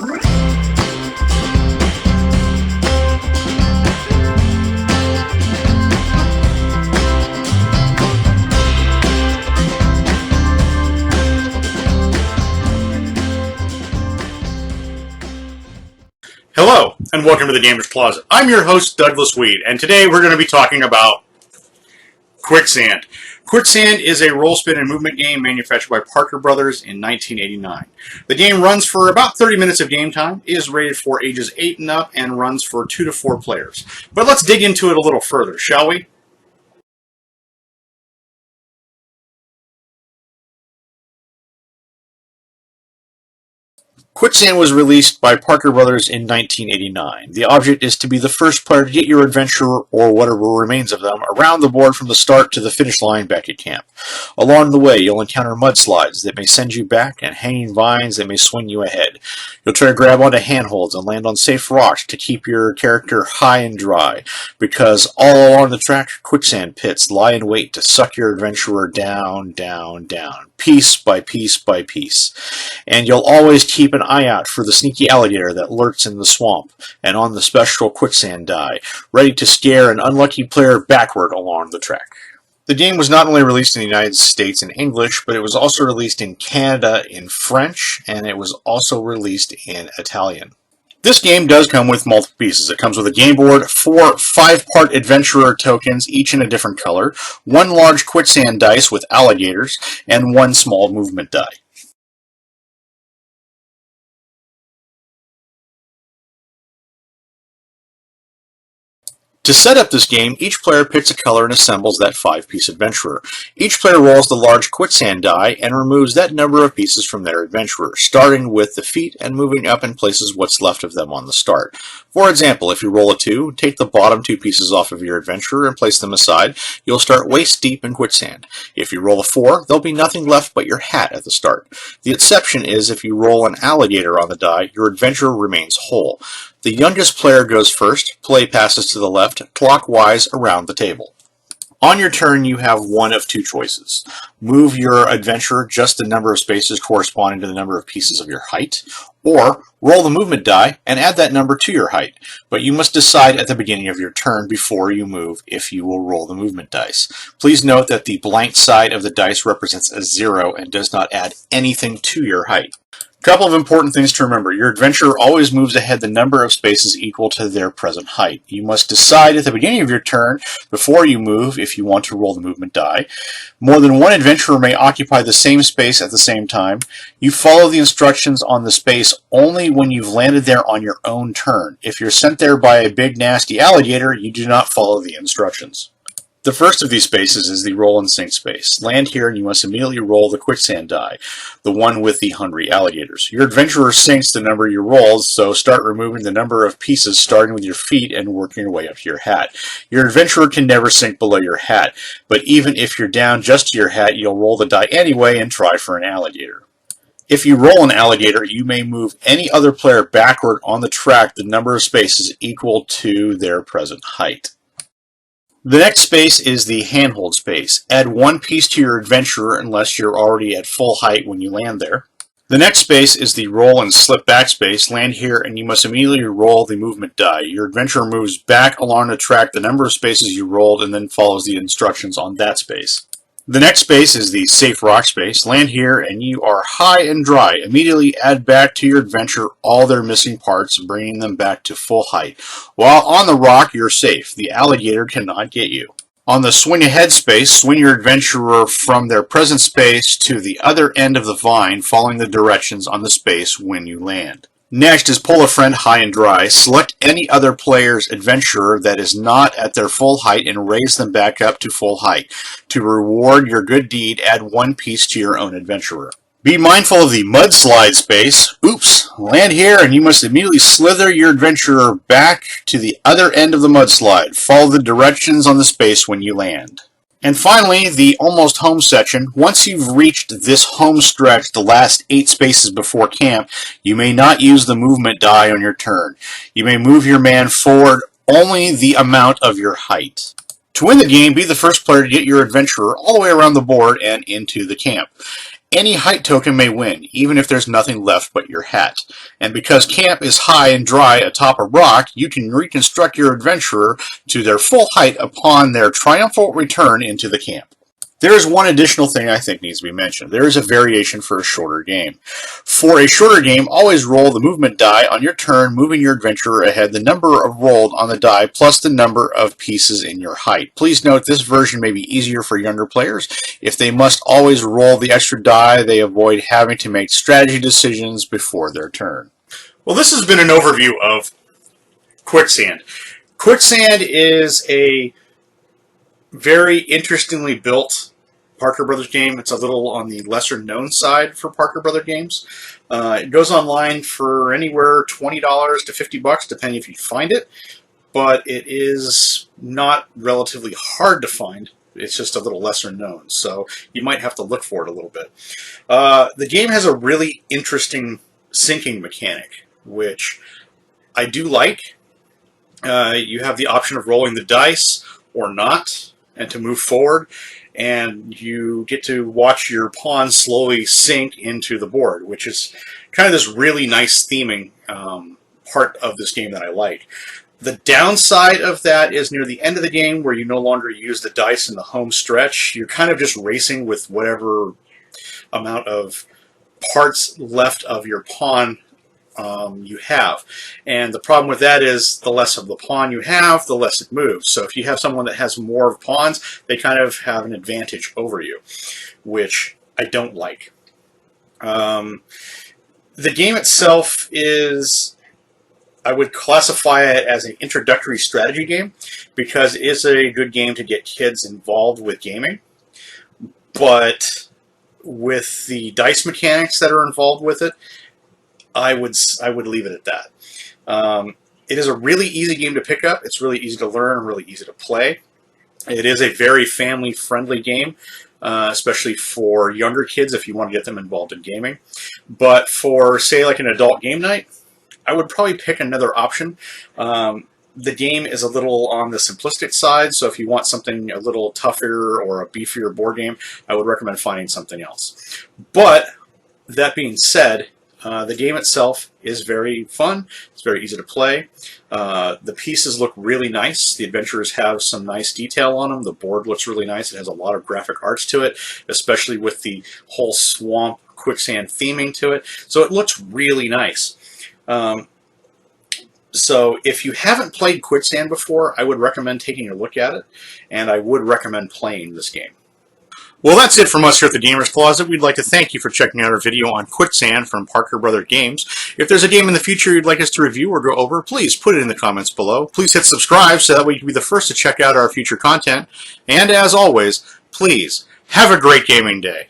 Hello, and welcome to the Gamer's Closet. I'm your host, Douglas Weed, and today we're going to be talking about Quicksand. Quicksand is a roll, spin, and movement game manufactured by Parker Brothers in 1989. The game runs for about 30 minutes of game time, is rated for ages 8 and up, and runs for 2 to 4 players. But let's dig into it a little further, shall we? Quicksand was released by Parker Brothers in 1989. The object is to be the first player to get your adventurer, or whatever remains of them, around the board from the start to the finish line back at camp. Along the way, you'll encounter mudslides that may send you back, and hanging vines that may swing you ahead. You'll try to grab onto handholds and land on safe rocks to keep your character high and dry, because all along the track, quicksand pits lie in wait to suck your adventurer down, down, down, piece by piece by piece. And you'll always keep an eye out for the sneaky alligator that lurks in the swamp and on the special quicksand die, ready to scare an unlucky player backward along the track. The game was not only released in the United States in English, but it was also released in Canada in French, and it was also released in Italian. This game does come with multiple pieces. It comes with a game board, 4 5-part adventurer tokens, each in a different color, 1 large quicksand dice with alligators, and 1 small movement die. To set up this game, each player picks a color and assembles that 5-piece adventurer. Each player rolls the large quicksand die and removes that number of pieces from their adventurer, starting with the feet and moving up in places what's left of them on the start. For example, if you roll a 2, take the bottom 2 pieces off of your adventurer and place them aside. You'll start waist deep in quicksand. If you roll a 4, there'll be nothing left but your hat at the start. The exception is if you roll an alligator on the die, your adventurer remains whole. The youngest player goes first. Play passes to the left, clockwise around the table. On your turn, you have one of 2 choices. Move your adventurer just the number of spaces corresponding to the number of pieces of your height, or roll the movement die and add that number to your height. But you must decide at the beginning of your turn before you move if you will roll the movement dice. Please note that the blank side of the dice represents a 0 and does not add anything to your height. Couple of important things to remember. Your adventurer always moves ahead the number of spaces equal to their present height. You must decide at the beginning of your turn, before you move, if you want to roll the movement die. More than one adventurer may occupy the same space at the same time. You follow the instructions on the space only when you've landed there on your own turn. If you're sent there by a big nasty alligator, you do not follow the instructions. The first of these spaces is the roll and sink space. Land here and you must immediately roll the quicksand die, the one with the hungry alligators. Your adventurer sinks the number you rolled, so start removing the number of pieces starting with your feet and working your way up to your hat. Your adventurer can never sink below your hat, but even if you're down just to your hat, you'll roll the die anyway and try for an alligator. If you roll an alligator, you may move any other player backward on the track the number of spaces equal to their present height. The next space is the handhold space. Add 1 piece to your adventurer unless you're already at full height when you land there. The next space is the roll and slip back space. Land here and you must immediately roll the movement die. Your adventurer moves back along the track the number of spaces you rolled and then follows the instructions on that space. The next space is the safe rock space. Land here and you are high and dry. Immediately add back to your adventure all their missing parts, bringing them back to full height. While on the rock, you're safe. The alligator cannot get you. On the swing ahead space, swing your adventurer from their present space to the other end of the vine, following the directions on the space when you land. Next is pull a friend high and dry. Select any other player's adventurer that is not at their full height and raise them back up to full height. To reward your good deed, add 1 piece to your own adventurer. Be mindful of the mudslide space. Oops! Land here and you must immediately slither your adventurer back to the other end of the mudslide. Follow the directions on the space when you land. And finally, the almost home section. Once you've reached this home stretch, the last 8 spaces before camp, you may not use the movement die on your turn. You may move your man forward only the amount of your height. To win the game, be the first player to get your adventurer all the way around the board and into the camp. Any height token may win, even if there's nothing left but your hat. And because camp is high and dry atop a rock, you can reconstruct your adventurer to their full height upon their triumphal return into the camp. There is one additional thing I think needs to be mentioned. There is a variation for a shorter game. For a shorter game, always roll the movement die on your turn, moving your adventurer ahead the number of rolled on the die plus the number of pieces in your height. Please note this version may be easier for younger players. If they must always roll the extra die, they avoid having to make strategy decisions before their turn. Well, this has been an overview of Quicksand. Quicksand is a very interestingly built Parker Brothers game. It's a little on the lesser known side for Parker Brothers games. It goes online for anywhere $20 to $50, depending if you find it, but it is not relatively hard to find. It's just a little lesser known, so you might have to look for it a little bit. The game has a really interesting sinking mechanic, which I do like. You have the option of rolling the dice or not, and to move forward, and you get to watch your pawn slowly sink into the board, which is kind of this really nice theming part of this game that I like. The downside of that is near the end of the game, where you no longer use the dice in the home stretch. You're kind of just racing with whatever amount of parts left of your pawn you have. And the problem with that is the less of the pawn you have, the less it moves. So if you have someone that has more pawns, they kind of have an advantage over you, which I don't like. The game itself is, I would classify it as an introductory strategy game, because it is a good game to get kids involved with gaming. But with the dice mechanics that are involved with it, I would leave it at that. It is a really easy game to pick up. It's really easy to learn and really easy to play. It is a very family-friendly game, especially for younger kids if you want to get them involved in gaming. But for, say, like an adult game night, I would probably pick another option. The game is a little on the simplistic side, so if you want something a little tougher or a beefier board game, I would recommend finding something else. But that being said, the game itself is very fun. It's very easy to play. The pieces look really nice. The adventurers have some nice detail on them. The board looks really nice. It has a lot of graphic arts to it, especially with the whole swamp quicksand theming to it. So it looks really nice. So if you haven't played Quicksand before, I would recommend taking a look at it, and I would recommend playing this game. Well, that's it from us here at the Gamers Closet. We'd like to thank you for checking out our video on Quicksand from Parker Brothers Games. If there's a game in the future you'd like us to review or go over, please put it in the comments below. Please hit subscribe so that way you can be the first to check out our future content. And as always, please have a great gaming day.